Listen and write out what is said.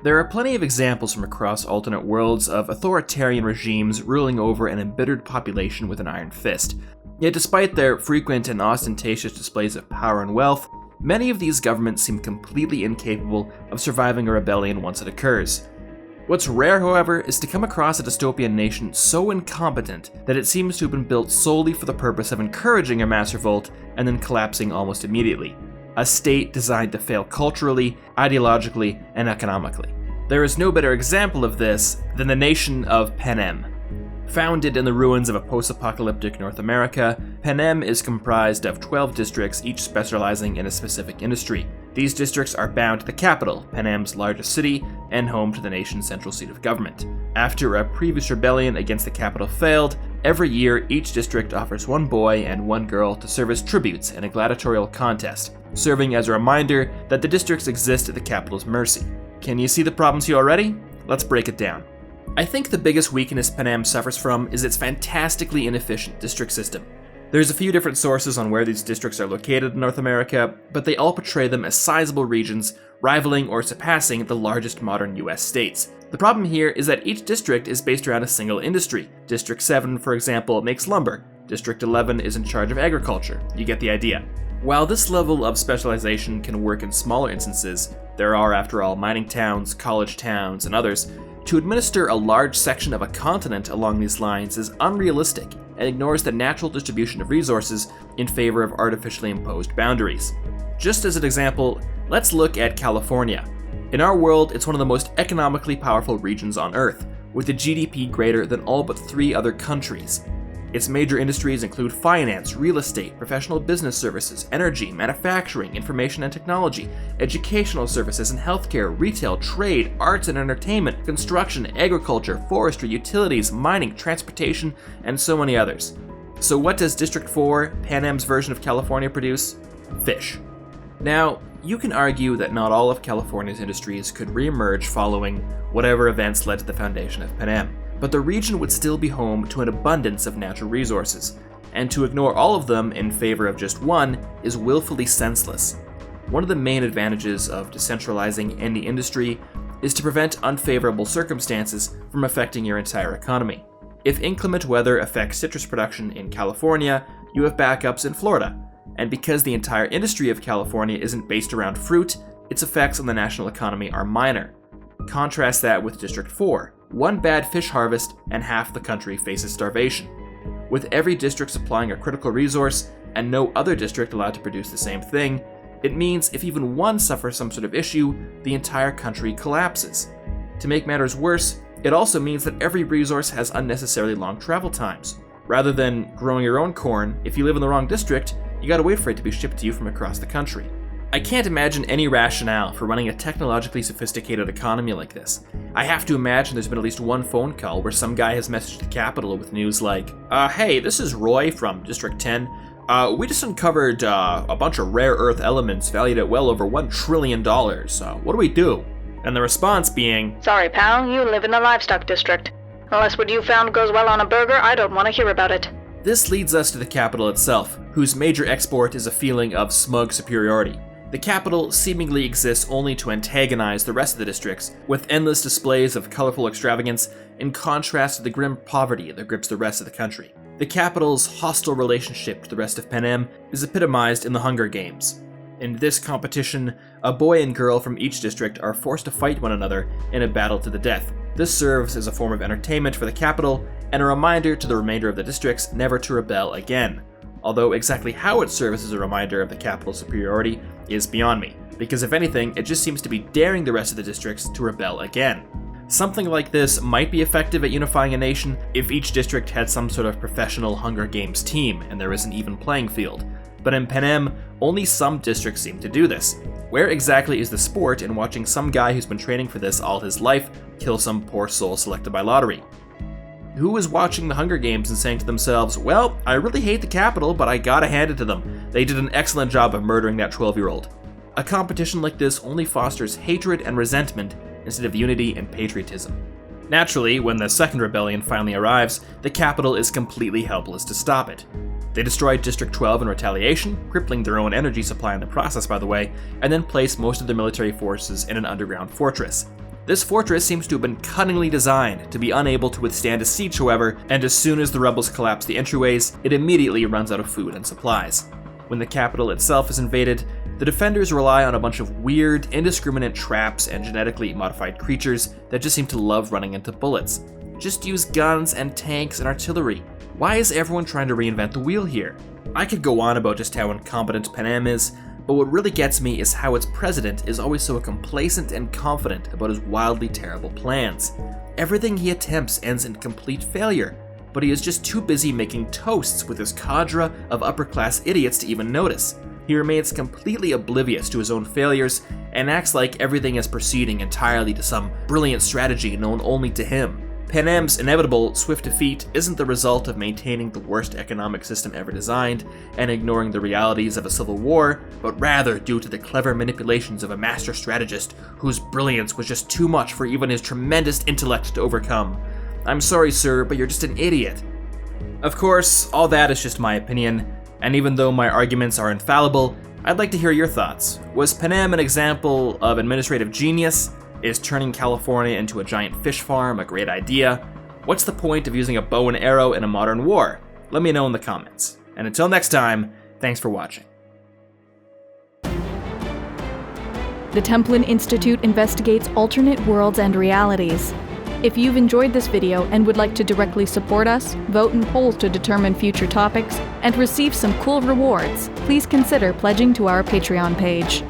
There are plenty of examples from across alternate worlds of authoritarian regimes ruling over an embittered population with an iron fist. Yet despite their frequent and ostentatious displays of power and wealth, many of these governments seem completely incapable of surviving a rebellion once it occurs. What's rare, however, is to come across a dystopian nation so incompetent that it seems to have been built solely for the purpose of encouraging a mass revolt and then collapsing almost immediately. A state designed to fail culturally, ideologically, and economically. There is no better example of this than the nation of Panem. Founded in the ruins of a post-apocalyptic North America, Panem is comprised of 12 districts, each specializing in a specific industry. These districts are bound to the capital, Panem's largest city, and home to the nation's central seat of government. After a previous rebellion against the capital failed, every year each district offers one boy and one girl to serve as tributes in a gladiatorial contest, serving as a reminder that the districts exist at the capital's mercy. Can you see the problems here already? Let's break it down. I think the biggest weakness Panem suffers from is its fantastically inefficient district system. There's a few different sources on where these districts are located in North America, but they all portray them as sizable regions, rivaling or surpassing the largest modern US states. The problem here is that each district is based around a single industry. District 7, for example, makes lumber. District 11 is in charge of agriculture. You get the idea. While this level of specialization can work in smaller instances, there are, after all, mining towns, college towns, and others, to administer a large section of a continent along these lines is unrealistic and ignores the natural distribution of resources in favor of artificially imposed boundaries. Just as an example, let's look at California. In our world, it's one of the most economically powerful regions on Earth, with a GDP greater than all but 3 other countries. Its major industries include finance, real estate, professional business services, energy, manufacturing, information and technology, educational services and healthcare, retail, trade, arts and entertainment, construction, agriculture, forestry, utilities, mining, transportation, and so many others. So what does District 4, Panem's version of California, produce? Fish. Now, you can argue that not all of California's industries could re-emerge following whatever events led to the foundation of Panem. But the region would still be home to an abundance of natural resources, and to ignore all of them in favor of just one is willfully senseless. One of the main advantages of decentralizing any industry is to prevent unfavorable circumstances from affecting your entire economy. If inclement weather affects citrus production in California, you have backups in Florida, and because the entire industry of California isn't based around fruit, its effects on the national economy are minor. Contrast that with District 4. One bad fish harvest and half the country faces starvation. With every district supplying a critical resource and no other district allowed to produce the same thing, it means if even one suffers some sort of issue, the entire country collapses. To make matters worse, it also means that every resource has unnecessarily long travel times. Rather than growing your own corn, if you live in the wrong district, you gotta wait for it to be shipped to you from across the country. I can't imagine any rationale for running a technologically sophisticated economy like this. I have to imagine there's been at least one phone call where some guy has messaged the Capitol with news like, hey, this is Roy from District 10. We just uncovered a bunch of rare earth elements valued at well over $1 trillion. What do we do? And the response being, sorry pal, you live in the livestock district. Unless what you found goes well on a burger, I don't want to hear about it. This leads us to the Capitol itself, whose major export is a feeling of smug superiority. The capital seemingly exists only to antagonize the rest of the districts, with endless displays of colorful extravagance in contrast to the grim poverty that grips the rest of the country. The capital's hostile relationship to the rest of Panem is epitomized in the Hunger Games. In this competition, a boy and girl from each district are forced to fight one another in a battle to the death. This serves as a form of entertainment for the capital and a reminder to the remainder of the districts never to rebel again. Although exactly how it serves as a reminder of the capital's superiority is beyond me, because if anything, it just seems to be daring the rest of the districts to rebel again. Something like this might be effective at unifying a nation if each district had some sort of professional Hunger Games team and there was an even playing field. But in Panem, only some districts seem to do this. Where exactly is the sport in watching some guy who's been training for this all his life kill some poor soul selected by lottery? Who is watching the Hunger Games and saying to themselves, well, I really hate the Capitol, but I gotta hand it to them. They did an excellent job of murdering that 12-year-old. A competition like this only fosters hatred and resentment instead of unity and patriotism. Naturally, when the second rebellion finally arrives, the Capitol is completely helpless to stop it. They destroyed District 12 in retaliation, crippling their own energy supply in the process, by the way, and then placed most of their military forces in an underground fortress. This fortress seems to have been cunningly designed to be unable to withstand a siege, however, and as soon as the rebels collapse the entryways, it immediately runs out of food and supplies. When the capital itself is invaded, the defenders rely on a bunch of weird, indiscriminate traps and genetically modified creatures that just seem to love running into bullets. Just use guns and tanks and artillery. Why is everyone trying to reinvent the wheel here? I could go on about just how incompetent Panem is, but what really gets me is how its president is always so complacent and confident about his wildly terrible plans. Everything he attempts ends in complete failure, but he is just too busy making toasts with his cadre of upper-class idiots to even notice. He remains completely oblivious to his own failures and acts like everything is proceeding entirely to some brilliant strategy known only to him. Panem's inevitable swift defeat isn't the result of maintaining the worst economic system ever designed and ignoring the realities of a civil war, but rather due to the clever manipulations of a master strategist whose brilliance was just too much for even his tremendous intellect to overcome. I'm sorry, sir, but you're just an idiot. Of course, all that is just my opinion, and even though my arguments are infallible, I'd like to hear your thoughts. Was Panem an example of administrative genius? Is turning California into a giant fish farm a great idea? What's the point of using a bow and arrow in a modern war? Let me know in the comments. And until next time, thanks for watching. The Templin Institute investigates alternate worlds and realities. If you've enjoyed this video and would like to directly support us, vote in polls to determine future topics, and receive some cool rewards, please consider pledging to our Patreon page.